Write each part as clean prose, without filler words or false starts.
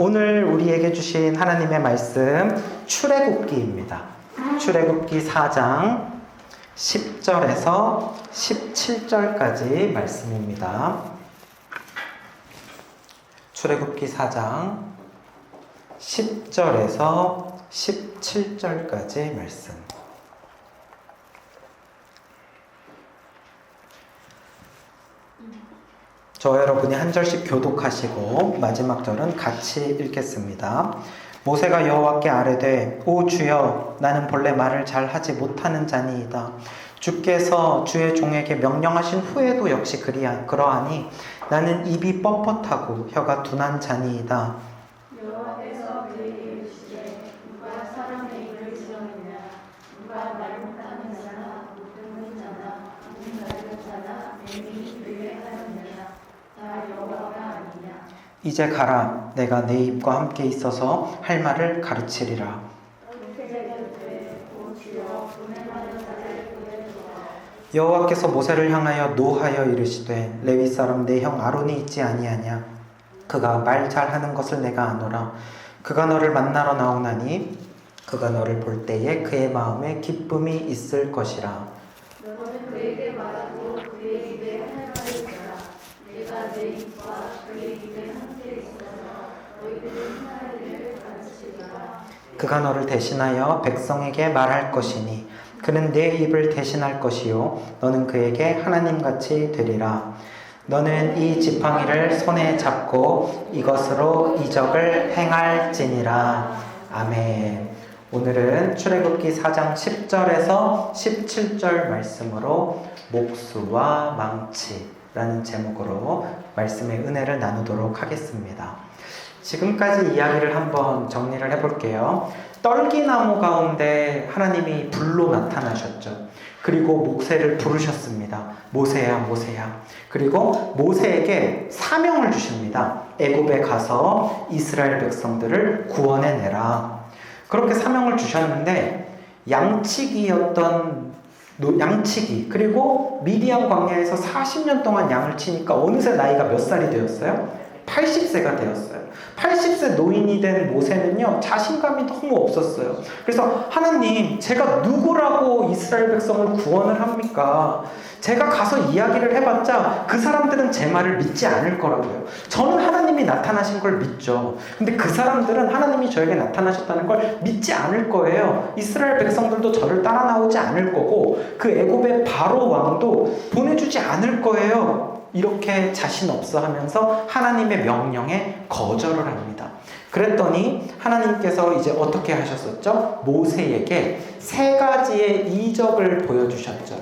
오늘 우리에게 주신 하나님의 말씀 출애굽기입니다. 출애굽기 4장 10절에서 17절까지 말씀입니다. 출애굽기 4장 10절에서 17절까지 말씀. 저와 여러분이 한 절씩 교독하시고 마지막 절은 같이 읽겠습니다. 모세가 여호와께 아뢰되 오 주여 나는 본래 말을 잘 하지 못하는 자니이다. 주께서 주의 종에게 명령하신 후에도 역시 그러하니 나는 입이 뻣뻣하고 혀가 둔한 자니이다. 여호와께서 그에게 이르시되 누가 사람의 입을 지었느냐 누가 말 못하는 자나 못 듣는 자나 눈 맑은 자나 맹인이 되게 하였느냐 다 여호와가 아니냐. 이제 가라 내가 내 입과 함께 있어서 할 말을 가르치리라. 여호와께서 모세를 향하여 노하여 이르시되 레위 사람 내 형 아론이 있지 아니하냐. 그가 말 잘하는 것을 내가 아노라. 그가 너를 만나러 나오나니 그가 너를 볼 때에 그의 마음에 기쁨이 있을 것이라. 너는 그에게 말하고 그의 입에 할 말을 들어라. 내가 내 입과 그의 입에 함께 있어서 너희들은 하나님을 가르치리라. 그가 너를 대신하여 백성에게 말할 것이니 그는 내 입을 대신할 것이요 너는 그에게 하나님같이 되리라. 너는 이 지팡이를 손에 잡고 이것으로 이적을 행할지니라. 아멘. 오늘은 출애굽기 4장 10절에서 17절 말씀으로 목수와 망치라는 제목으로 말씀의 은혜를 나누도록 하겠습니다. 지금까지 이야기를 한번 정리를 해볼게요. 떨기나무 가운데 하나님이 불로 나타나셨죠. 그리고 모세를 부르셨습니다. 모세야 모세야. 그리고 모세에게 사명을 주십니다. 애굽에 가서 이스라엘 백성들을 구원해내라. 그렇게 사명을 주셨는데 양치기 그리고 미디안 광야에서 40년 동안 양을 치니까 어느새 나이가 몇 살이 되었어요? 80세가 되었어요. 80세 노인이 된 모세는요, 자신감이 너무 없었어요. 그래서 하나님, 제가 누구라고 이스라엘 백성을 구원을 합니까? 제가 가서 이야기를 해봤자 그 사람들은 제 말을 믿지 않을 거라고요. 저는 하나님이 나타나신 걸 믿죠. 근데 그 사람들은 하나님이 저에게 나타나셨다는 걸 믿지 않을 거예요. 이스라엘 백성들도 저를 따라 나오지 않을 거고 그 애굽의 바로 왕도 보내주지 않을 거예요. 이렇게 자신 없어 하면서 하나님의 명령에 거절을 합니다. 그랬더니 하나님께서 이제 어떻게 하셨었죠? 모세에게 세 가지의 이적을 보여주셨죠.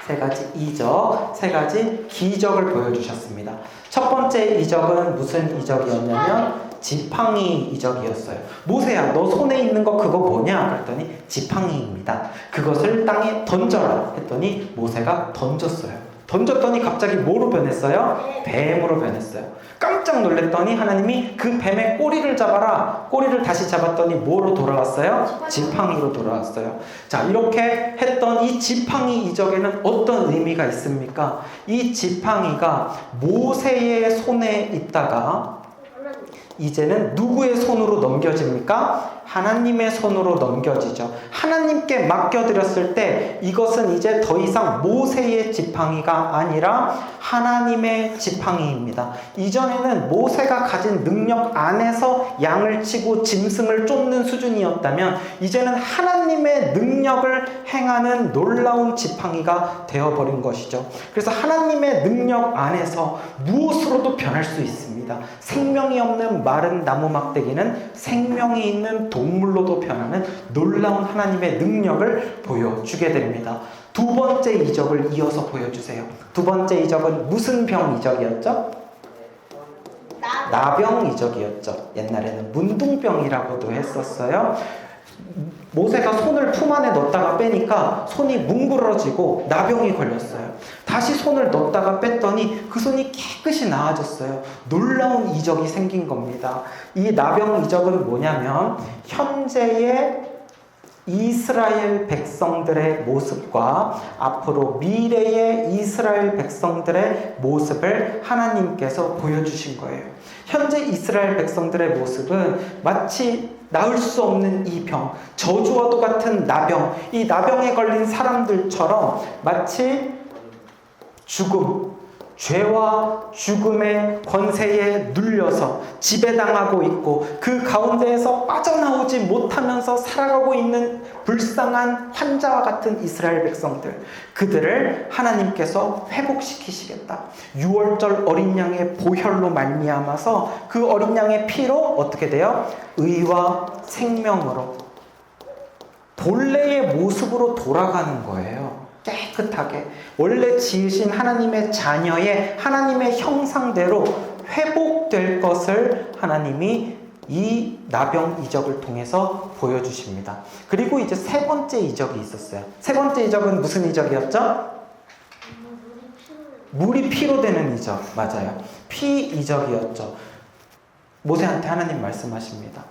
세 가지 이적, 세 가지 기적을 보여주셨습니다. 첫 번째 이적은 무슨 이적이었냐면 지팡이 이적이었어요. 모세야, 너 손에 있는 거 그거 뭐냐? 그랬더니 지팡이입니다. 그것을 땅에 던져라 했더니 모세가 던졌어요. 던졌더니 갑자기 뭐로 변했어요? 뱀으로 변했어요. 깜짝 놀랐더니 하나님이 그 뱀의 꼬리를 잡아라. 꼬리를 다시 잡았더니 뭐로 돌아왔어요? 지팡이로 돌아왔어요. 자, 이렇게 했던 이 지팡이 이적에는 어떤 의미가 있습니까? 이 지팡이가 모세의 손에 있다가 이제는 누구의 손으로 넘겨집니까? 하나님의 손으로 넘겨지죠. 하나님께 맡겨드렸을 때 이것은 이제 더 이상 모세의 지팡이가 아니라 하나님의 지팡이입니다. 이전에는 모세가 가진 능력 안에서 양을 치고 짐승을 쫓는 수준이었다면 이제는 하나님의 능력을 행하는 놀라운 지팡이가 되어버린 것이죠. 그래서 하나님의 능력 안에서 무엇으로도 변할 수 있습니다. 생명이 없는 마른 나무 막대기는 생명이 있는 동물로도 변하는 놀라운 하나님의 능력을 보여주게 됩니다. 두 번째 이적을 이어서 보여주세요. 두 번째 이적은 무슨 병 이적이었죠? 나병 이적이었죠. 옛날에는 문둥병이라고도 했었어요. 모세가 손을 품 안에 넣었다가 빼니까 손이 뭉그러지고 나병이 걸렸어요. 다시 손을 넣었다가 뺐더니 그 손이 깨끗이 나아졌어요. 놀라운 이적이 생긴 겁니다. 이 나병 이적은 뭐냐면 현재의 이스라엘 백성들의 모습과 앞으로 미래의 이스라엘 백성들의 모습을 하나님께서 보여주신 거예요. 현재 이스라엘 백성들의 모습은 마치 나을 수 없는 이 병, 저주와도 같은 나병, 이 나병에 걸린 사람들처럼 마치 죽음, 죄와 죽음의 권세에 눌려서 지배당하고 있고 그 가운데에서 빠져나오지 못하면서 살아가고 있는 불쌍한 환자와 같은 이스라엘 백성들, 그들을 하나님께서 회복시키시겠다. 6월절 어린 양의 보혈로 말미암아서 그 어린 양의 피로 어떻게 돼요? 의와 생명으로 본래의 모습으로 돌아가는 거예요. 깨끗하게 원래 지으신 하나님의 자녀의 하나님의 형상대로 회복될 것을 하나님이 이 나병 이적을 통해서 보여주십니다. 그리고 이제 세 번째 이적이 있었어요. 세 번째 이적은 무슨 이적이었죠? 물이 피로 되는 이적. 맞아요. 피 이적이었죠. 모세한테 하나님 말씀하십니다.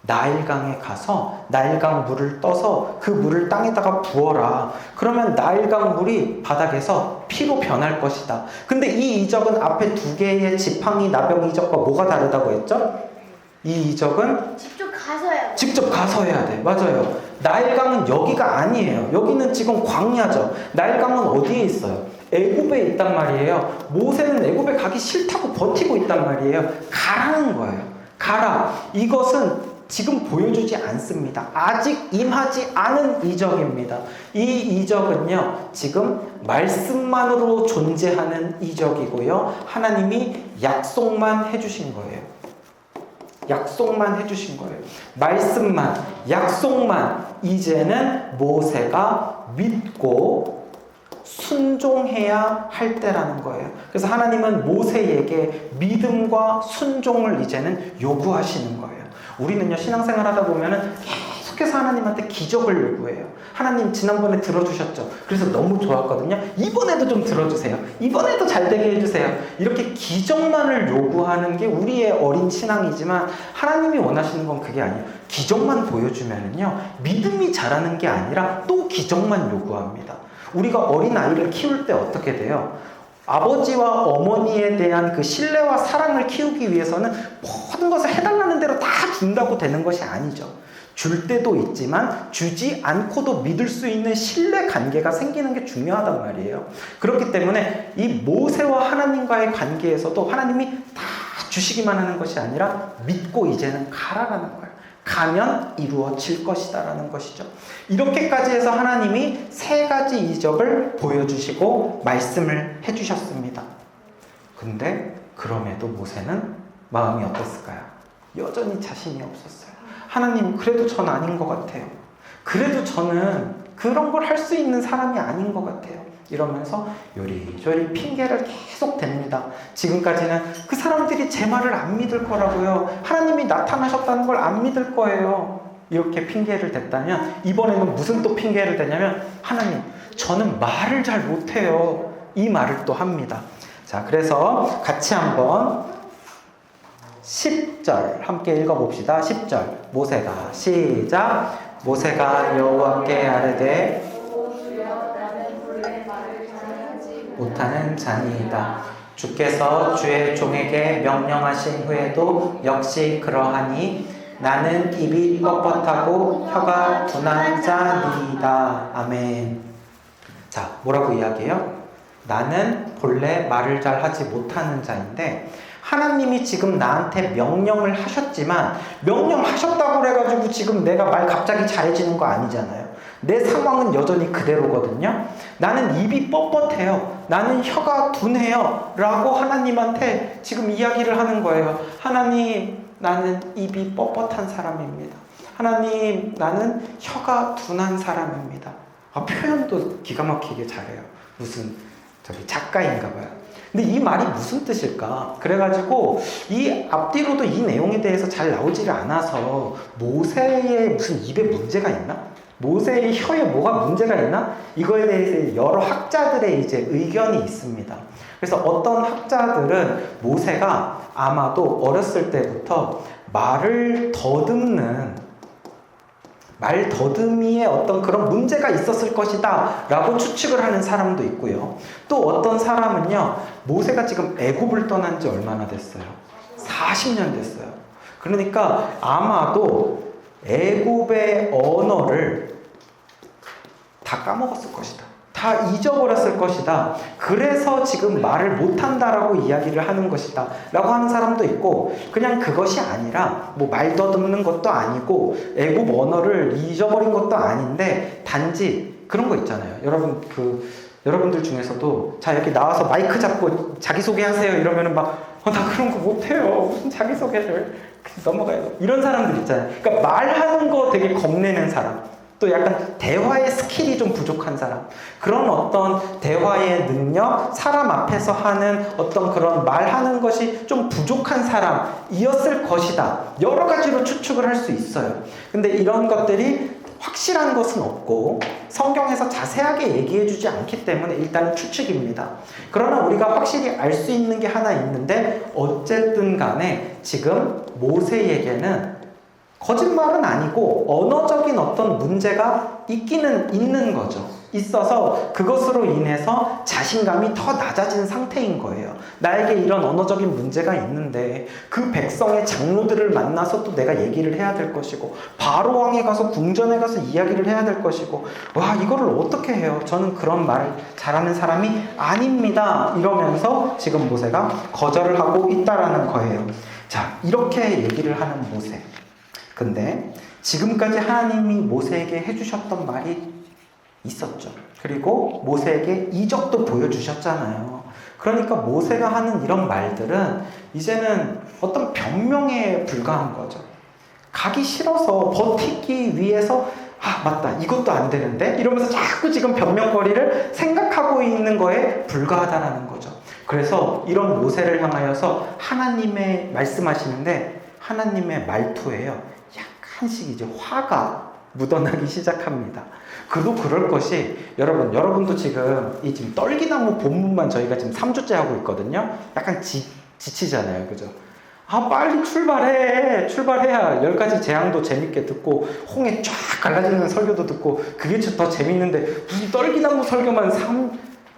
나일강에 가서 나일강 물을 떠서 그 물을 땅에다가 부어라. 그러면 나일강 물이 바닥에서 피로 변할 것이다. 근데 이 이적은 앞에 두 개의 지팡이 나병 이적과 뭐가 다르다고 했죠? 이 이적은 직접 가서 해야 돼. 맞아요. 나일강은 여기가 아니에요. 여기는 지금 광야죠. 나일강은 어디에 있어요? 애굽에 있단 말이에요. 모세는 애굽에 가기 싫다고 버티고 있단 말이에요. 가라는 거예요. 가라. 이것은 지금 보여주지 않습니다. 아직 임하지 않은 이적입니다. 이 이적은요, 지금 말씀만으로 존재하는 이적이고요. 하나님이 약속만 해주신 거예요. 약속만 해주신 거예요. 말씀만, 약속만 이제는 모세가 믿고 순종해야 할 때라는 거예요. 그래서 하나님은 모세에게 믿음과 순종을 이제는 요구하시는 거예요. 우리는요, 신앙생활 하다 보면은 계속해서 하나님한테 기적을 요구해요. 하나님 지난번에 들어주셨죠. 그래서 너무 좋았거든요. 이번에도 좀 들어주세요. 이번에도 잘 되게 해주세요. 이렇게 기적만을 요구하는 게 우리의 어린 신앙이지만 하나님이 원하시는 건 그게 아니에요. 기적만 보여주면은요, 믿음이 자라는 게 아니라 또 기적만 요구합니다. 우리가 어린 아이를 키울 때 어떻게 돼요? 아버지와 어머니에 대한 그 신뢰와 사랑을 키우기 위해서는 모든 것을 해달라는 대로 다 준다고 되는 것이 아니죠. 줄 때도 있지만 주지 않고도 믿을 수 있는 신뢰 관계가 생기는 게 중요하단 말이에요. 그렇기 때문에 이 모세와 하나님과의 관계에서도 하나님이 다 주시기만 하는 것이 아니라 믿고 이제는 가라라는 거예요. 가면 이루어질 것이다 라는 것이죠. 이렇게까지 해서 하나님이 세 가지 이적을 보여주시고 말씀을 해주셨습니다. 근데 그럼에도 모세는 마음이 어땠을까요? 여전히 자신이 없었어요. 하나님, 그래도 전 아닌 것 같아요. 그래도 저는 그런 걸 할 수 있는 사람이 아닌 것 같아요. 이러면서 요리조리 핑계를 계속 댑니다. 지금까지는 그 사람들이 제 말을 안 믿을 거라고요. 하나님이 나타나셨다는 걸 안 믿을 거예요. 이렇게 핑계를 댔다면 이번에는 무슨 또 핑계를 대냐면 하나님, 저는 말을 잘 못해요. 이 말을 또 합니다. 자, 그래서 같이 한번 10절 함께 읽어봅시다. 10절 모세가 시작. 모세가 여호와께 아뢰되 못하는 자니이다. 주께서 주의 종에게 명령하신 후에도 역시 그러하니 나는 입이 뻣뻣하고 혀가 둔한 자니이다. 아멘. 자, 뭐라고 이야기해요? 나는 본래 말을 잘 하지 못하는 자인데 하나님이 지금 나한테 명령을 하셨지만 명령하셨다고 그래가지고 지금 내가 말 갑자기 잘해지는 거 아니잖아요. 내 상황은 여전히 그대로거든요. 나는 입이 뻣뻣해요. 나는 혀가 둔해요. 라고 하나님한테 지금 이야기를 하는 거예요. 하나님, 나는 입이 뻣뻣한 사람입니다. 하나님, 나는 혀가 둔한 사람입니다. 표현도 기가 막히게 잘해요. 무슨 작가인가 봐요. 근데 이 말이 무슨 뜻일까? 그래가지고 이 앞뒤로도 이 내용에 대해서 잘 나오지를 않아서 모세의 무슨 입에 문제가 있나? 모세의 혀에 뭐가 문제가 있나? 이거에 대해서 여러 학자들의 이제 의견이 있습니다. 그래서 어떤 학자들은 모세가 아마도 어렸을 때부터 말을 더듬는 말 더듬이에 어떤 그런 문제가 있었을 것이다 라고 추측을 하는 사람도 있고요. 또 어떤 사람은요, 모세가 지금 애굽을 떠난 지 얼마나 됐어요? 40년 됐어요. 그러니까 아마도 애굽의 언어를 다 까먹었을 것이다. 다 잊어버렸을 것이다. 그래서 지금 말을 못한다라고 이야기를 하는 것이다 라고 하는 사람도 있고, 그냥 그것이 아니라 뭐 말 더듬는 것도 아니고 애굽 언어를 잊어버린 것도 아닌데, 단지 그런 거 있잖아요. 여러분들 중에서도 자, 여기 나와서 마이크 잡고 자기소개하세요 이러면은 막 나 그런 거 못해요. 무슨 자기소개를. 넘어가요. 이런 사람들 있잖아요. 그러니까 말하는 거 되게 겁내는 사람, 또 약간 대화의 스킬이 좀 부족한 사람, 그런 어떤 대화의 능력, 사람 앞에서 하는 어떤 그런 말하는 것이 좀 부족한 사람이었을 것이다. 여러 가지로 추측을 할 수 있어요. 근데 이런 것들이 확실한 것은 없고 성경에서 자세하게 얘기해 주지 않기 때문에 일단은 추측입니다. 그러나 우리가 확실히 알 수 있는 게 하나 있는데, 어쨌든 간에 지금 모세에게는 거짓말은 아니고 언어적인 어떤 문제가 있기는 있는 거죠. 있어서 그것으로 인해서 자신감이 더 낮아진 상태인 거예요. 나에게 이런 언어적인 문제가 있는데 그 백성의 장로들을 만나서 또 내가 얘기를 해야 될 것이고, 바로 왕에 가서 궁전에 가서 이야기를 해야 될 것이고, 와, 이거를 어떻게 해요? 저는 그런 말을 잘하는 사람이 아닙니다. 이러면서 지금 모세가 거절을 하고 있다라는 거예요. 자, 이렇게 얘기를 하는 모세. 근데 지금까지 하나님이 모세에게 해주셨던 말이 있었죠. 그리고 모세에게 이적도 보여주셨잖아요. 그러니까 모세가 하는 이런 말들은 이제는 어떤 변명에 불과한 거죠. 가기 싫어서 버티기 위해서 맞다, 이것도 안 되는데 이러면서 자꾸 지금 변명거리를 생각하고 있는 거에 불과하다라는 거죠. 그래서 이런 모세를 향하여서 하나님의 말씀하시는데, 하나님의 말투에요, 약간씩 이제 화가 묻어나기 시작합니다. 그도 그럴 것이, 여러분도 지금 이 지금 떨기나무 본문만 저희가 지금 3주째 하고 있거든요. 약간 지치잖아요. 그죠? 빨리 출발해야 10가지 재앙도 재밌게 듣고 홍해 쫙 갈라지는 설교도 듣고 그게 더 재밌는데 무슨 떨기나무 설교만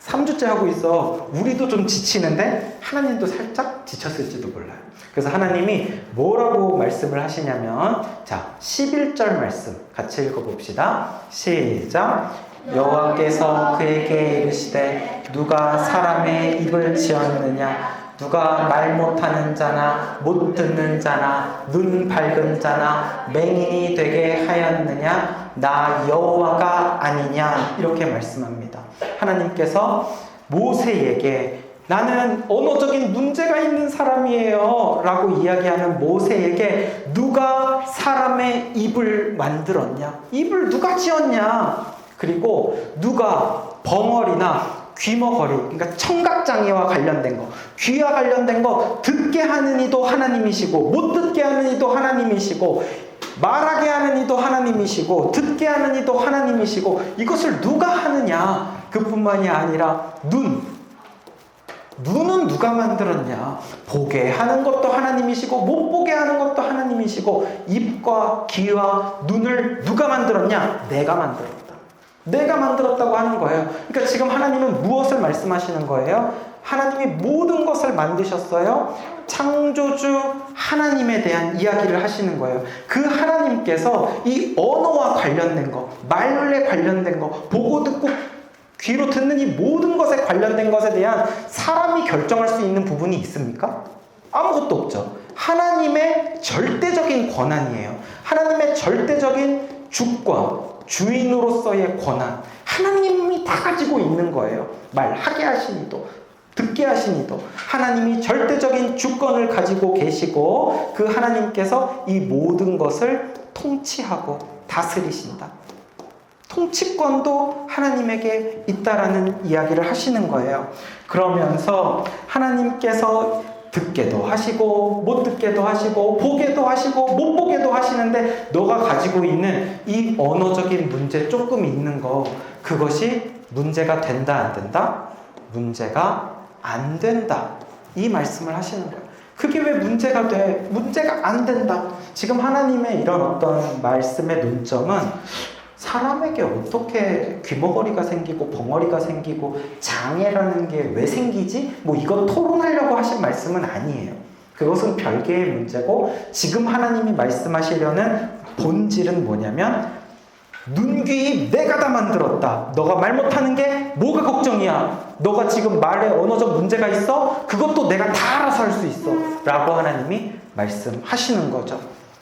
3주째 하고 있어. 우리도 좀 지치는데 하나님도 살짝 지쳤을지도 몰라요. 그래서 하나님이 뭐라고 말씀을 하시냐면, 자, 11절 말씀 같이 읽어봅시다. 시작. 여호와께서 그에게 이르시되 누가 사람의 입을 지었느냐? 누가 말 못하는 자나 못 듣는 자나 눈 밝은 자나 맹인이 되게 하였느냐? 나 여호와가 아니냐? 이렇게 말씀합니다. 하나님께서 모세에게 나는 언어적인 문제가 있는 사람이에요 라고 이야기하는 모세에게 누가 사람의 입을 만들었냐? 입을 누가 지었냐? 그리고 누가 벙어리나 귀머거리, 그러니까 청각장애와 관련된 거, 귀와 관련된 거 듣게 하는 이도 하나님이시고 못 듣게 하는 이도 하나님이시고 말하게 하는 이도 하나님이시고 듣게 하는 이도 하나님이시고, 이것을 누가 하느냐? 그뿐만이 아니라 눈은 누가 만들었냐? 보게 하는 것도 하나님이시고 못 보게 하는 것도 하나님이시고, 입과 귀와 눈을 누가 만들었냐? 내가 만들었다고 하는 거예요. 그러니까 지금 하나님은 무엇을 말씀하시는 거예요? 하나님이 모든 것을 만드셨어요. 창조주 하나님에 대한 이야기를 하시는 거예요. 그 하나님께서 이 언어와 관련된 거, 말에 관련된 거, 보고 듣고 귀로 듣는 이 모든 것에 관련된 것에 대한 사람이 결정할 수 있는 부분이 있습니까? 아무것도 없죠. 하나님의 절대적인 권한이에요. 하나님의 절대적인 주권, 주인으로서의 권한, 하나님이 다 가지고 있는 거예요. 말하게 하신 이도 듣게 하신 이도 하나님이 절대적인 주권을 가지고 계시고, 그 하나님께서 이 모든 것을 통치하고 다스리신다. 통치권도 하나님에게 있다라는 이야기를 하시는 거예요. 그러면서 하나님께서 듣게도 하시고 못 듣게도 하시고 보게도 하시고 못 보게도 하시는데, 너가 가지고 있는 이 언어적인 문제 조금 있는 거, 그것이 문제가 된다 안 된다? 문제가 안 된다. 이 말씀을 하시는 거예요. 그게 왜 문제가 돼? 문제가 안 된다. 지금 하나님의 이런 어떤 말씀의 논점은 사람에게 어떻게 귀머거리가 생기고 벙어리가 생기고 장애라는 게 왜 생기지? 뭐 이거 토론하려고 하신 말씀은 아니에요. 그것은 별개의 문제고 지금 하나님이 말씀하시려는 본질은 뭐냐면 눈귀 내가 다 만들었다. 너가 말 못하는 게 뭐가 걱정이야? 너가 지금 말에 언어적 문제가 있어? 그것도 내가 다 알아서 할 수 있어. 라고 하나님이 말씀하시는 거죠.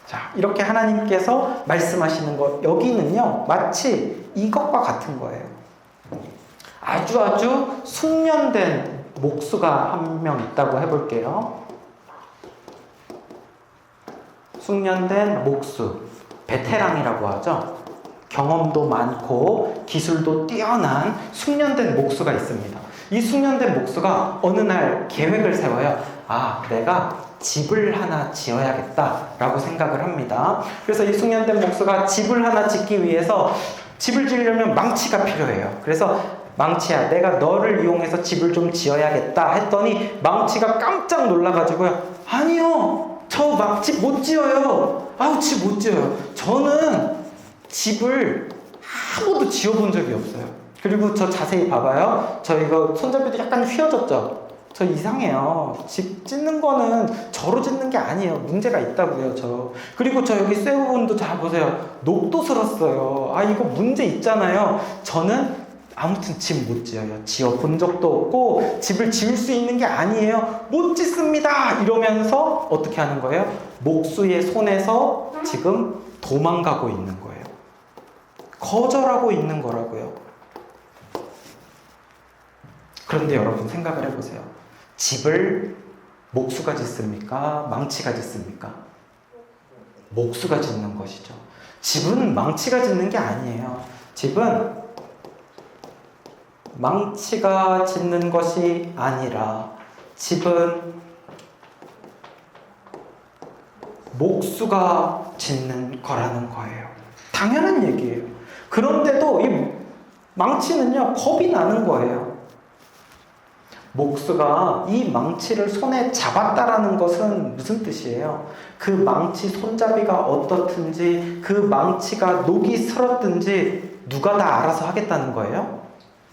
자, 이렇게 하나님께서 말씀하시는 것, 여기는요, 마치 이것과 같은 거예요. 아주 숙련된 목수가 한 명 있다고 해볼게요. 숙련된 목수, 베테랑이라고 하죠. 경험도 많고 기술도 뛰어난 숙련된 목수가 있습니다. 이 숙련된 목수가 어느 날 계획을 세워요. 아, 내가 집을 하나 지어야겠다라고 생각을 합니다. 그래서 이 숙련된 목수가 집을 하나 짓기 위해서 집을 지으려면 망치가 필요해요. 그래서 망치야, 내가 너를 이용해서 집을 좀 지어야겠다 했더니 망치가 깜짝 놀라가지고요. 아니요, 저 집 못 지어요. 아우, 집 못 지어요. 저는 집을 한 번도 지어본 적이 없어요. 그리고 저 자세히 봐봐요. 저 이거 손잡이도 약간 휘어졌죠? 저 이상해요. 집 짓는 거는 저로 짓는 게 아니에요. 문제가 있다고요, 저. 그리고 저 여기 쇠 부분도 잘 보세요. 녹도 슬었어요. 아, 이거 문제 있잖아요. 저는 아무튼 집 못 지어요. 지어본 적도 없고 집을 지을 수 있는 게 아니에요. 못 짓습니다. 이러면서 어떻게 하는 거예요? 목수의 손에서 지금 도망가고 있는 거예요. 거절하고 있는 거라고요. 그런데 여러분 생각을 해보세요. 집을 목수가 짓습니까? 망치가 짓습니까? 목수가 짓는 것이죠. 집은 망치가 짓는 게 아니에요. 집은 망치가 짓는 것이 아니라 집은 목수가 짓는 거라는 거예요. 당연한 얘기예요. 그런데도 이 망치는요, 겁이 나는 거예요. 목수가 이 망치를 손에 잡았다라는 것은 무슨 뜻이에요? 그 망치 손잡이가 어떻든지 그 망치가 녹이 슬었든지 누가 다 알아서 하겠다는 거예요?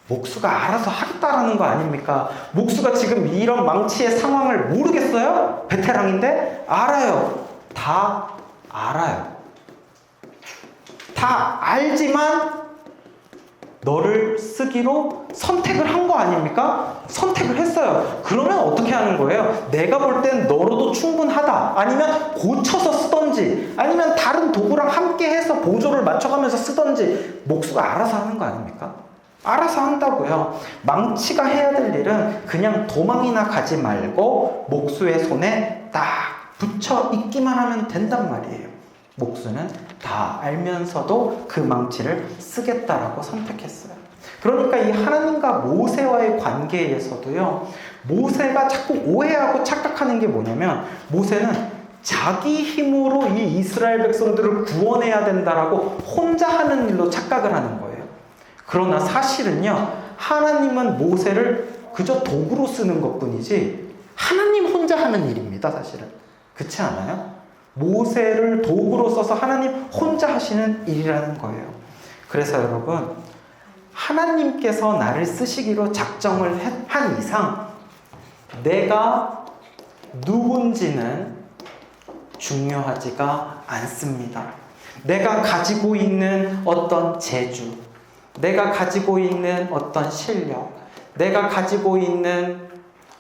목수가 알아서 하겠다라는 거 아닙니까? 목수가 지금 이런 망치의 상황을 모르겠어요? 베테랑인데? 알아요. 다 알아요. 다 알지만 너를 쓰기로 선택을 한 거 아닙니까? 선택을 했어요. 그러면 어떻게 하는 거예요? 내가 볼 땐 너로도 충분하다. 아니면 고쳐서 쓰던지 아니면 다른 도구랑 함께 해서 보조를 맞춰가면서 쓰던지 목수가 알아서 하는 거 아닙니까? 알아서 한다고요. 망치가 해야 될 일은 그냥 도망이나 가지 말고 목수의 손에 딱 붙여 있기만 하면 된단 말이에요. 목수는 다 알면서도 그 망치를 쓰겠다라고 선택했어요. 그러니까 이 하나님과 모세와의 관계에서도요, 모세가 자꾸 오해하고 착각하는 게 뭐냐면, 모세는 자기 힘으로 이 이스라엘 백성들을 구원해야 된다라고 혼자 하는 일로 착각을 하는 거예요. 그러나 사실은요, 하나님은 모세를 그저 도구로 쓰는 것뿐이지 하나님 혼자 하는 일입니다, 사실은. 그렇지 않아요? 모세를 도구로 써서 하나님 혼자 하시는 일이라는 거예요. 그래서 여러분, 하나님께서 나를 쓰시기로 작정을 한 이상 내가 누군지는 중요하지가 않습니다. 내가 가지고 있는 어떤 재주, 내가 가지고 있는 어떤 실력, 내가 가지고 있는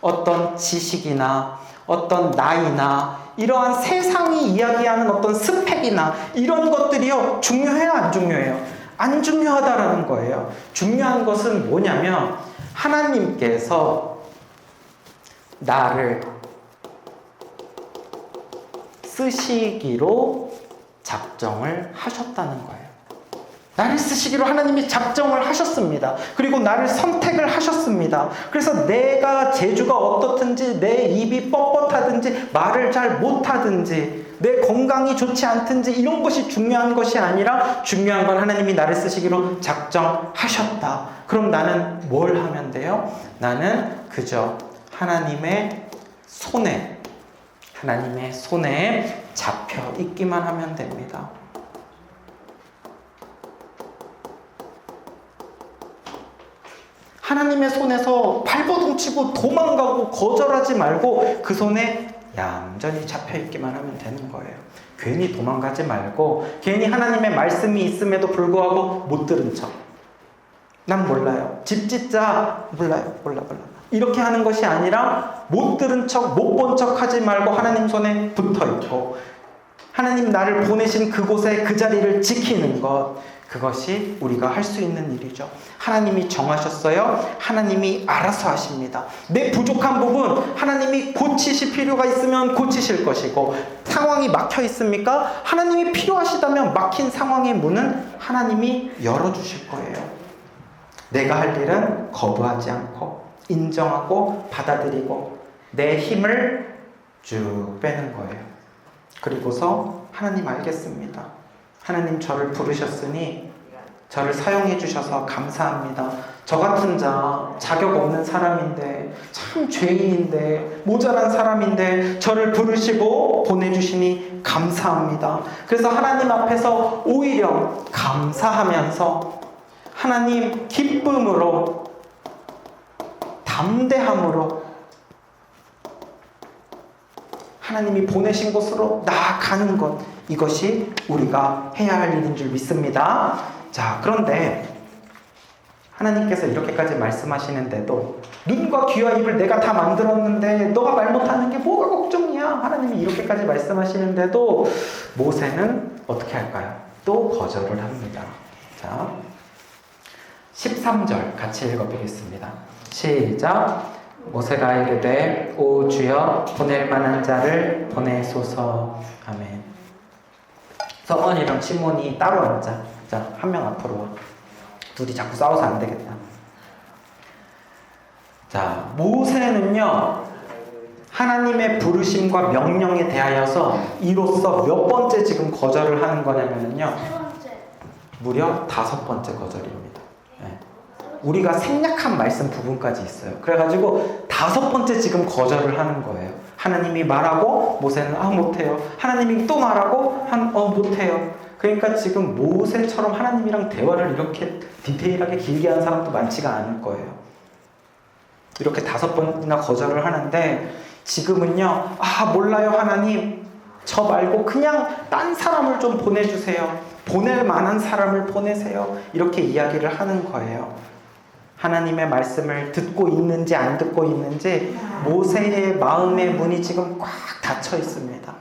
어떤 지식이나 어떤 나이나 이러한 세상이 이야기하는 어떤 스펙이나 이런 것들이요, 중요해요, 안 중요해요? 안 중요하다라는 거예요. 중요한 것은 뭐냐면 하나님께서 나를 쓰시기로 작정을 하셨다는 거예요. 나를 쓰시기로 하나님이 작정을 하셨습니다. 그리고 나를 선택을 하셨습니다. 그래서 내가 재주가 어떻든지, 내 입이 뻣뻣하든지, 말을 잘 못하든지, 내 건강이 좋지 않든지 이런 것이 중요한 것이 아니라 중요한 건 하나님이 나를 쓰시기로 작정하셨다. 그럼 나는 뭘 하면 돼요? 나는 그저 하나님의 손에 하나님의 손에 잡혀 있기만 하면 됩니다. 하나님의 손에서 발버둥치고 도망가고 거절하지 말고 그 손에 얌전히 잡혀 있기만 하면 되는 거예요. 괜히 도망가지 말고 괜히 하나님의 말씀이 있음에도 불구하고 못 들은 척. 난 몰라요. 집 짓자. 몰라요. 몰라. 이렇게 하는 것이 아니라 못 들은 척, 못 본 척 하지 말고 하나님 손에 붙어 있고 하나님 나를 보내신 그곳에 그 자리를 지키는 것. 그것이 우리가 할 수 있는 일이죠. 하나님이 정하셨어요. 하나님이 알아서 하십니다. 내 부족한 부분 하나님이 고치실 필요가 있으면 고치실 것이고 상황이 막혀 있습니까? 하나님이 필요하시다면 막힌 상황의 문은 하나님이 열어주실 거예요. 내가 할 일은 거부하지 않고 인정하고 받아들이고 내 힘을 쭉 빼는 거예요. 그리고서 하나님 알겠습니다. 하나님 저를 부르셨으니 저를 사용해 주셔서 감사합니다. 저 같은 자격 없는 사람인데 참 죄인인데 모자란 사람인데 저를 부르시고 보내주시니 감사합니다. 그래서 하나님 앞에서 오히려 감사하면서 하나님 기쁨으로 담대함으로 하나님이 보내신 곳으로 나아가는 것, 이것이 우리가 해야 할 일인 줄 믿습니다. 자, 그런데 하나님께서 이렇게까지 말씀하시는데도 눈과 귀와 입을 내가 다 만들었는데 너가 말 못하는 게 뭐가 걱정이야? 하나님이 이렇게까지 말씀하시는데도 모세는 어떻게 할까요? 또 거절을 합니다. 자, 13절 같이 읽어보겠습니다. 시작. 모세가 이르되 오 주여 보낼 만한 자를 보내소서. 아멘. 서원이랑 시몬이 따로 앉자. 자, 한 명 앞으로 와. 둘이 자꾸 싸워서 안 되겠다. 자, 모세는요 하나님의 부르심과 명령에 대하여서 이로써 몇 번째 지금 거절을 하는 거냐면요 무려 5번째 거절입니다. 네. 우리가 생략한 말씀 부분까지 있어요. 그래가지고 5번째 지금 거절을 하는 거예요. 하나님이 말하고 모세는 못해요. 하나님이 또 말하고 못해요. 그러니까 지금 모세처럼 하나님이랑 대화를 이렇게 디테일하게 길게 한 사람도 많지가 않을 거예요. 이렇게 5번이나 거절을 하는데 지금은요 몰라요 하나님 저 말고 그냥 딴 사람을 좀 보내주세요. 보낼 만한 사람을 보내세요. 이렇게 이야기를 하는 거예요. 하나님의 말씀을 듣고 있는지 안 듣고 있는지 모세의 마음의 문이 지금 꽉 닫혀 있습니다.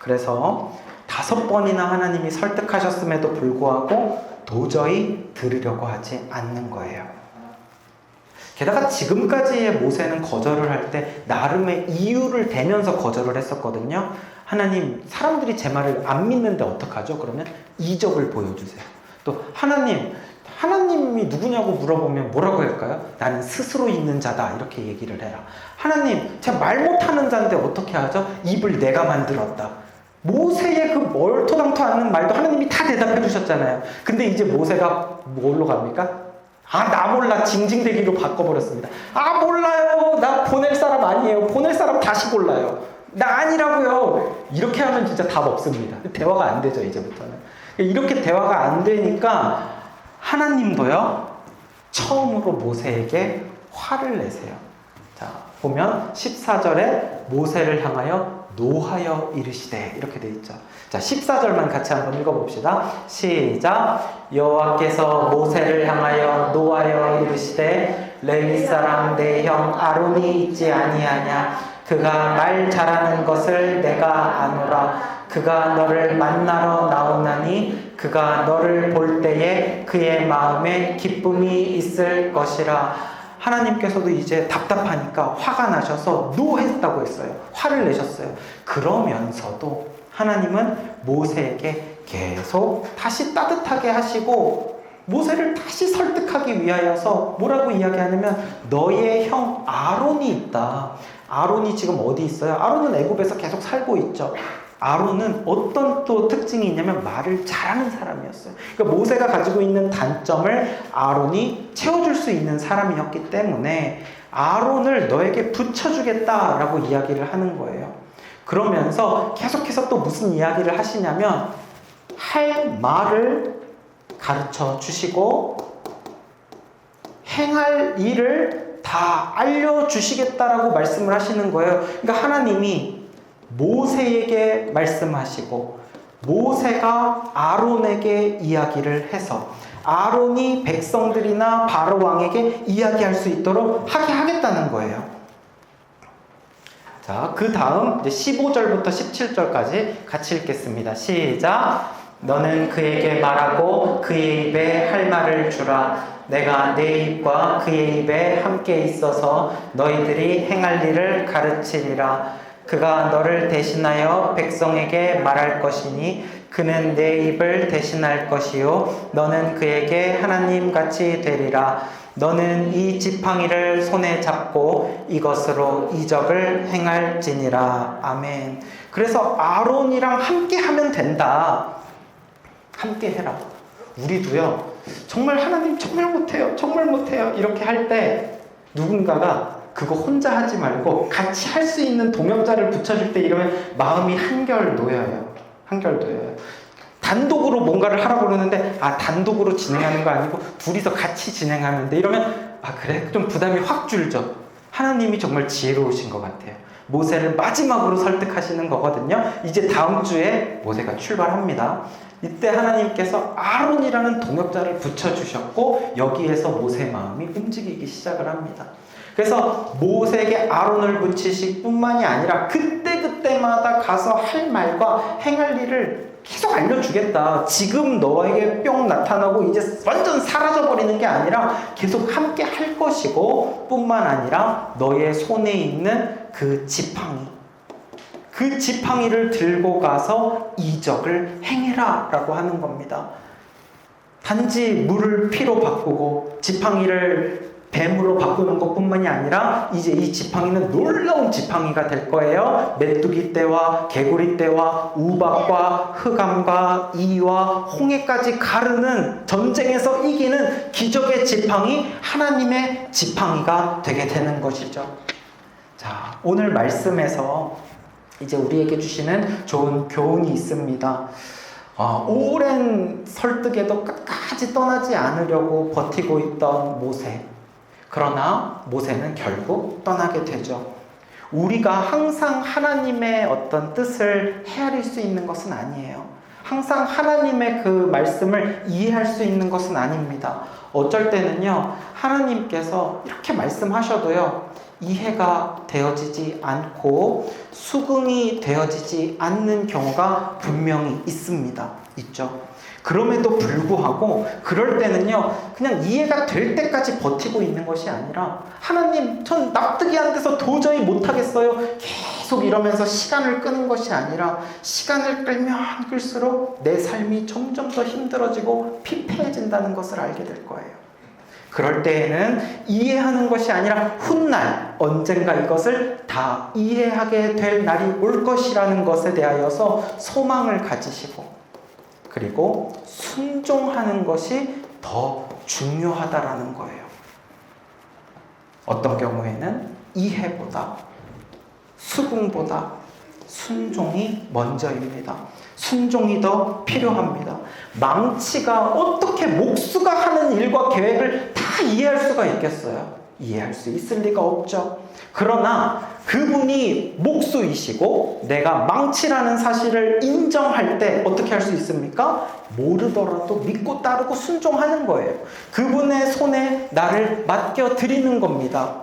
그래서 5번이나 하나님이 설득하셨음에도 불구하고 도저히 들으려고 하지 않는 거예요. 게다가 지금까지의 모세는 거절을 할 때 나름의 이유를 대면서 거절을 했었거든요. 하나님, 사람들이 제 말을 안 믿는데 어떡하죠? 그러면 이적을 보여주세요. 또 하나님이 누구냐고 물어보면 뭐라고 할까요? 나는 스스로 있는 자다 이렇게 얘기를 해라. 하나님, 제가 말 못하는 자인데 어떻게 하죠? 입을 내가 만들었다. 모세의 그 멀토당토 않는 말도 하나님이 다 대답해 주셨잖아요. 근데 이제 모세가 뭘로 갑니까? 나 몰라 징징대기로 바꿔버렸습니다. 몰라요. 나 보낼 사람 아니에요. 보낼 사람 다시 골라요. 나 아니라고요. 이렇게 하면 진짜 답 없습니다. 대화가 안 되죠 이제부터는. 이렇게 대화가 안 되니까 하나님도요 처음으로 모세에게 화를 내세요. 자, 보면 14절에 모세를 향하여 노하여 이르시되 이렇게 돼 있죠. 자, 14절만 같이 한번 읽어봅시다. 시작. 여호와께서 모세를 향하여 노하여 이르시되 레위 사람 내 형 아론이 있지 아니하냐? 그가 말 잘하는 것을 내가 아노라. 그가 너를 만나러 나오나니 그가 너를 볼 때에 그의 마음에 기쁨이 있을 것이라. 하나님께서도 이제 답답하니까 화가 나셔서 노했다고 했어요. 화를 내셨어요. 그러면서도 하나님은 모세에게 계속 다시 따뜻하게 하시고 모세를 다시 설득하기 위하여서 뭐라고 이야기하냐면 너의 형 아론이 있다. 아론이 지금 어디 있어요? 아론은 애굽에서 계속 살고 있죠. 아론은 어떤 또 특징이 있냐면 말을 잘하는 사람이었어요. 그러니까 모세가 가지고 있는 단점을 아론이 채워줄 수 있는 사람이었기 때문에 아론을 너에게 붙여주겠다라고 이야기를 하는 거예요. 그러면서 계속해서 또 무슨 이야기를 하시냐면 할 말을 가르쳐 주시고 행할 일을 다 알려주시겠다라고 말씀을 하시는 거예요. 그러니까 하나님이 모세에게 말씀하시고 모세가 아론에게 이야기를 해서 아론이 백성들이나 바로 왕에게 이야기할 수 있도록 하게 하겠다는 거예요. 자, 그 다음 15절부터 17절까지 같이 읽겠습니다. 시작. 너는 그에게 말하고 그의 입에 할 말을 주라. 내가 내 입과 그의 입에 함께 있어서 너희들이 행할 일을 가르치리라. 그가 너를 대신하여 백성에게 말할 것이니 그는 내 입을 대신할 것이요 너는 그에게 하나님같이 되리라. 너는 이 지팡이를 손에 잡고 이것으로 이적을 행할지니라. 아멘. 그래서 아론이랑 함께 하면 된다. 함께 해라. 우리도요, 정말 하나님 정말 못해요 이렇게 할 때 누군가가 그거 혼자 하지 말고 같이 할 수 있는 동역자를 붙여줄 때 이러면 마음이 한결 놓여요. 단독으로 뭔가를 하라고 그러는데 단독으로 진행하는 거 아니고 둘이서 같이 진행하면 돼. 이러면 그래? 좀 부담이 확 줄죠. 하나님이 정말 지혜로우신 것 같아요. 모세를 마지막으로 설득하시는 거거든요. 이제 다음 주에 모세가 출발합니다. 이때 하나님께서 아론이라는 동역자를 붙여주셨고 여기에서 모세의 마음이 움직이기 시작을 합니다. 그래서 모세에게 아론을 붙이실 뿐만이 아니라 그때마다 가서 할 말과 행할 일을 계속 알려주겠다. 지금 너에게 뿅 나타나고 이제 완전 사라져버리는 게 아니라 계속 함께 할 것이고 뿐만 아니라 너의 손에 있는 그 지팡이를 들고 가서 이적을 행해라 라고 하는 겁니다. 단지 물을 피로 바꾸고 지팡이를 뱀으로 바꾸는 것뿐만이 아니라 이제 이 지팡이는 놀라운 지팡이가 될 거예요. 메뚜기 떼와 개구리 떼와 우박과 흑암과 이와 홍해까지 가르는 전쟁에서 이기는 기적의 지팡이, 하나님의 지팡이가 되게 되는 것이죠. 자, 오늘 말씀에서 이제 우리에게 주시는 좋은 교훈이 있습니다. 오랜 설득에도 끝까지 떠나지 않으려고 버티고 있던 모세. 그러나 모세는 결국 떠나게 되죠. 우리가 항상 하나님의 어떤 뜻을 헤아릴 수 있는 것은 아니에요. 항상 하나님의 그 말씀을 이해할 수 있는 것은 아닙니다. 어쩔 때는요, 하나님께서 이렇게 말씀하셔도요, 이해가 되어지지 않고 수긍이 되어지지 않는 경우가 분명히 있죠. 그럼에도 불구하고 그럴 때는요, 그냥 이해가 될 때까지 버티고 있는 것이 아니라 하나님, 전 납득이 안 돼서 도저히 못하겠어요. 계속 이러면서 시간을 끄는 것이 아니라 시간을 끌면 끌수록 내 삶이 점점 더 힘들어지고 피폐해진다는 것을 알게 될 거예요. 그럴 때에는 이해하는 것이 아니라 훗날 언젠가 이것을 다 이해하게 될 날이 올 것이라는 것에 대하여서 소망을 가지시고 그리고 순종하는 것이 더 중요하다라는 거예요. 어떤 경우에는 이해보다 수긍보다 순종이 먼저입니다. 순종이 더 필요합니다. 망치가 어떻게 목수가 하는 일과 계획을 다 이해할 수가 있겠어요? 이해할 수 있을 리가 없죠. 그러나 그분이 목수이시고 내가 망치라는 사실을 인정할 때 어떻게 할 수 있습니까? 모르더라도 믿고 따르고 순종하는 거예요. 그분의 손에 나를 맡겨드리는 겁니다.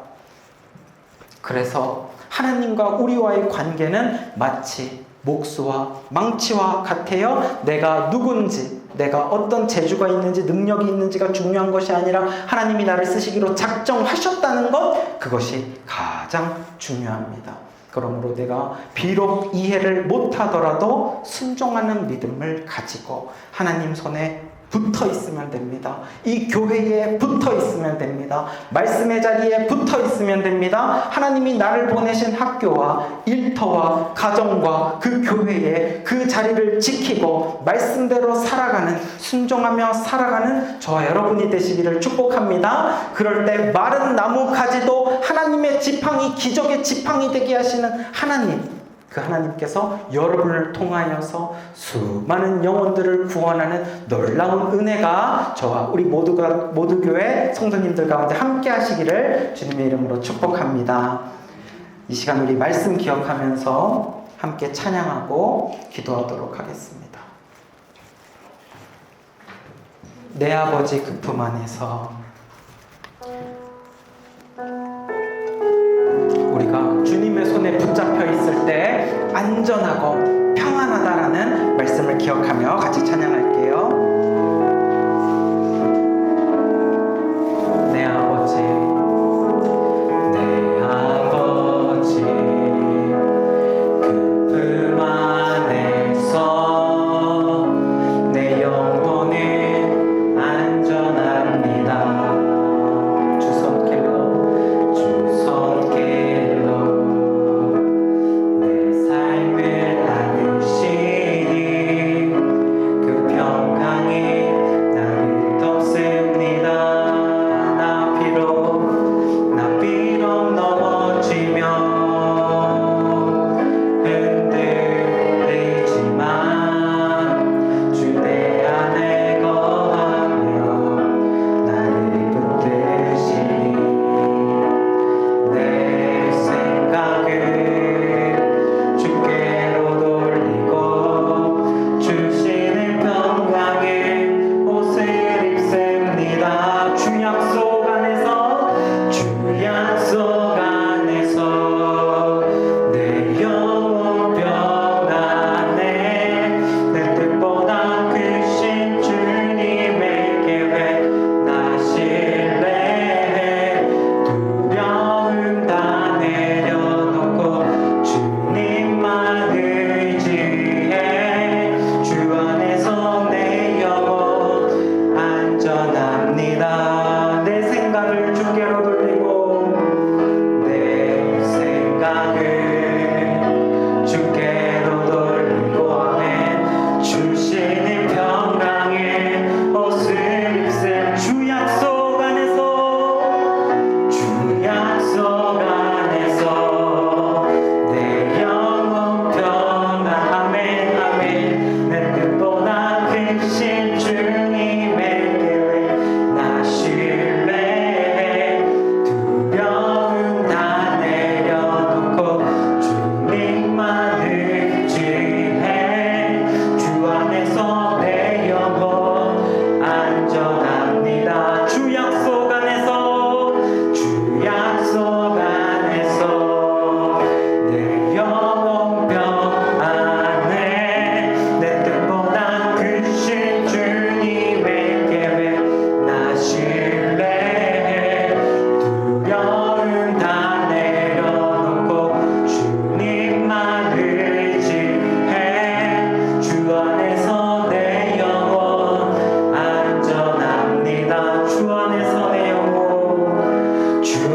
그래서 하나님과 우리와의 관계는 마치 목수와 망치와 같아요. 내가 누군지, 내가 어떤 재주가 있는지, 능력이 있는지가 중요한 것이 아니라 하나님이 나를 쓰시기로 작정하셨다는 것, 그것이 가장 중요합니다. 그러므로 내가 비록 이해를 못하더라도 순종하는 믿음을 가지고 하나님 손에 붙어 있으면 됩니다. 이 교회에 붙어 있으면 됩니다. 말씀의 자리에 붙어 있으면 됩니다. 하나님이 나를 보내신 학교와 일터와 가정과 그 교회에 그 자리를 지키고 말씀대로 살아가는, 순종하며 살아가는 저와 여러분이 되시기를 축복합니다. 그럴 때 마른 나무 가지도 하나님의 지팡이, 기적의 지팡이 되게 하시는 하나님, 그 하나님께서 여러분을 통하여서 수많은 영혼들을 구원하는 놀라운 은혜가 저와 우리 모두 교회 성도님들 가운데 함께 하시기를 주님의 이름으로 축복합니다. 이 시간 우리 말씀 기억하면서 함께 찬양하고 기도하도록 하겠습니다. 내 아버지 그 품 안에서 우리가 주님의 손에 붙잡혀 있을 때 안전하고 평안하다라는 말씀을 기억하며 같이 찬양할게요. 내 아버지, 내 아버지 그 품 안에서 내 영혼은 안전합니다. 주 손길로 주 손길로 내 삶을 나누시니 그 평강이 나를 덮습니다. 나 비록 넘어지면 흔들리지만 주 내 안에 거하며 나를 붙드시니 내 생각을 주께로 돌리고 주시는 평강의 옷을 입습니다. 주 약속 안에서 내 영혼 평안해. 내 뜻보다 크신 주님의 계획 나 신뢰해. 두려움 다 내려놓고 주님만 의지해. 주 안에서 내 영혼 안전합니다. 내 생각을 주께로 돌리고 내 생각을 주께로 돌리고 아멘. 주시는 평강의 옷을 입을 주 약속 안에서 내 영혼 평안 아멘 아멘. 내 뜻보다 크신 주님의 계획 나 신뢰해. 두려움 다 내려놓고 주님만 의지해. 주 안에서 내 영혼 안전합니다. 주 약속 안에서 내 영혼 평안해. 내 뜻보다 크신 주님의 계획 나 신뢰해. 두려움 다 내려놓고 주님만 의지해. 주 안에서 내 영혼 안전합니다. 주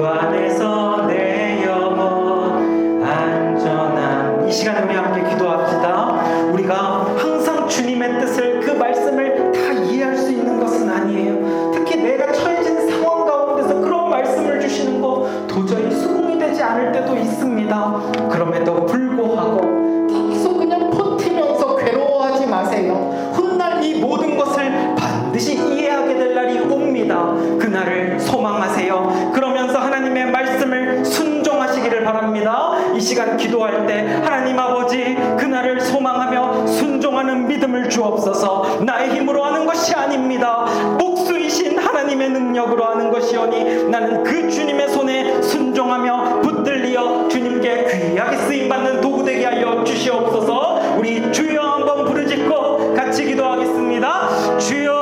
안에서 내 영혼 안전함. 이 시간에 우리 함께 기도합시다. 우리가 항상 주님의 뜻을 그 말씀을 다 이해할 수 있는 것은 아니에요. 특히 내가 처해진 상황 가운데서 그런 말씀을 주시는 거 도저히 수긍이 되지 않을 때도 있습니다. 그럼에도 불구하고 계속 그냥 버티면서 괴로워하지 마세요. 훗날 이 모든 것을 반드시 이해하게 될 날이 옵니다. 그날을 소망하세요. 그러면서 하나님의 말씀을 순종하시기를 바랍니다. 이 시간 기도할 때 하나님 아버지 그날을 소망하며 순종하는 믿음을 주옵소서. 나의 힘으로 하는 것이 아닙니다. 목수이신 하나님의 능력으로 하는 것이오니 나는 그 주님의 손에 순종하며 붙들리어 주님께 귀하게 쓰임받는 도구 되게 하여 주시옵소서. 우리 주여 한번 부르짖고 같이 기도하겠습니다. 주여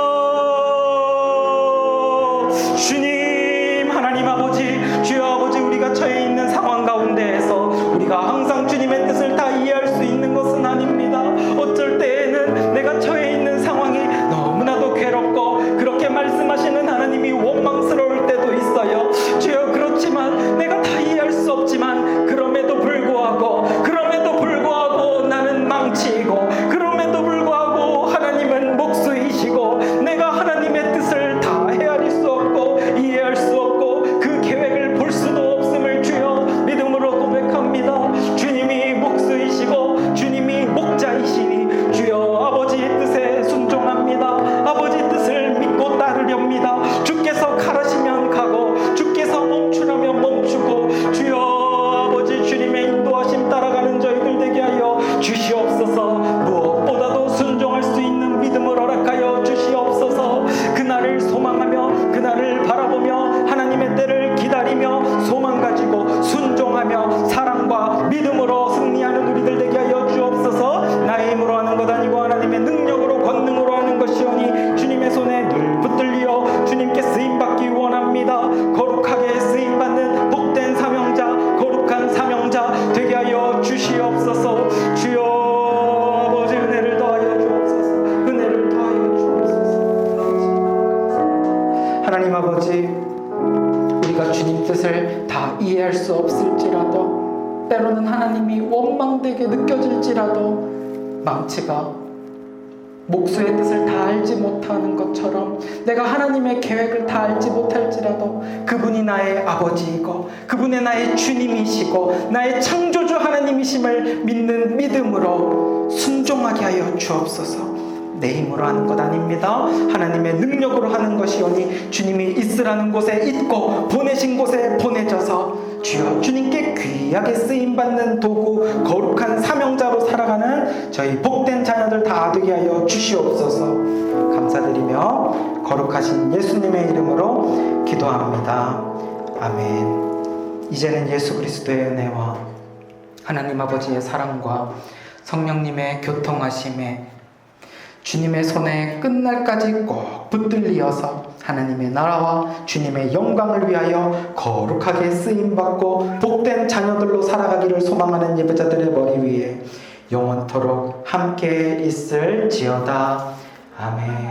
주님 하나님 아버지 주여 아버지 우리가 처해 있는 상황 가운데에서 우리가 항상 주님의 뜻을 다 이해할 수 있는 것은 아닙니다. 어쩔 때에는 내가 처해 있는 상황이 너무나도 괴롭고 그렇게 말씀하시는 하나님이 원망스러울 때도 있어요. 주여 그렇지만 내가 다 이해할 수 없지만 그럼에도 불구하고 주시옵소서. 무엇보다도 순종할 수 있는 믿음을 허락하여 주시옵소서. 그날을 소망하며 그날을 바라보며 하나님의 때를 기다리며 소망 가지고 순종하며 사랑과 믿음으로 승리하는 우리들 되게 하여 주옵소서. 나의 힘으로 하는 것 아니고 하나님의 능력으로 권능으로 하는 것이오니 주님의 손에 늘 붙들리어 주님께 쓰임받기 원합니다. 거룩하게 쓰임받는 복된 사명자, 거룩한 사명자 되게 하여 주시옵소서. 주여 아버지 은혜를 더하여 주옵소서. 은혜를 더하여 주옵소서. 하나님 아버지, 우리가 주님 뜻을 다 이해할 수 없을지라도, 때로는 하나님이 원망되게 느껴질지라도, 망치가 목수의 뜻을 다 알지 못하는 것처럼 내가 하나님의 계획을 다 알지 못할지라도 그분이 나의 아버지이고 그분의 나의 주님이시고 나의 창조주 하나님이심을 믿는 믿음으로 순종하게 하여 주옵소서. 내 힘으로 하는 것 아닙니다. 하나님의 능력으로 하는 것이오니 주님이 있으라는 곳에 있고 보내신 곳에 보내져서 주여 주님께 귀하게 쓰임받는 도구, 거룩한 사명자로 살아가는 저희 복된 자녀들 다 되게 하여 주시옵소서. 감사드리며 거룩하신 예수님의 이름으로 기도합니다. 아멘. 이제는 예수 그리스도의 은혜와 하나님 아버지의 사랑과 성령님의 교통하심에 주님의 손에 끝날까지 꼭 붙들리어서 하나님의 나라와 주님의 영광을 위하여 거룩하게 쓰임받고 복된 자녀들로 살아가기를 소망하는 예배자들의 머리 위에 영원토록 함께 있을지어다. 아멘.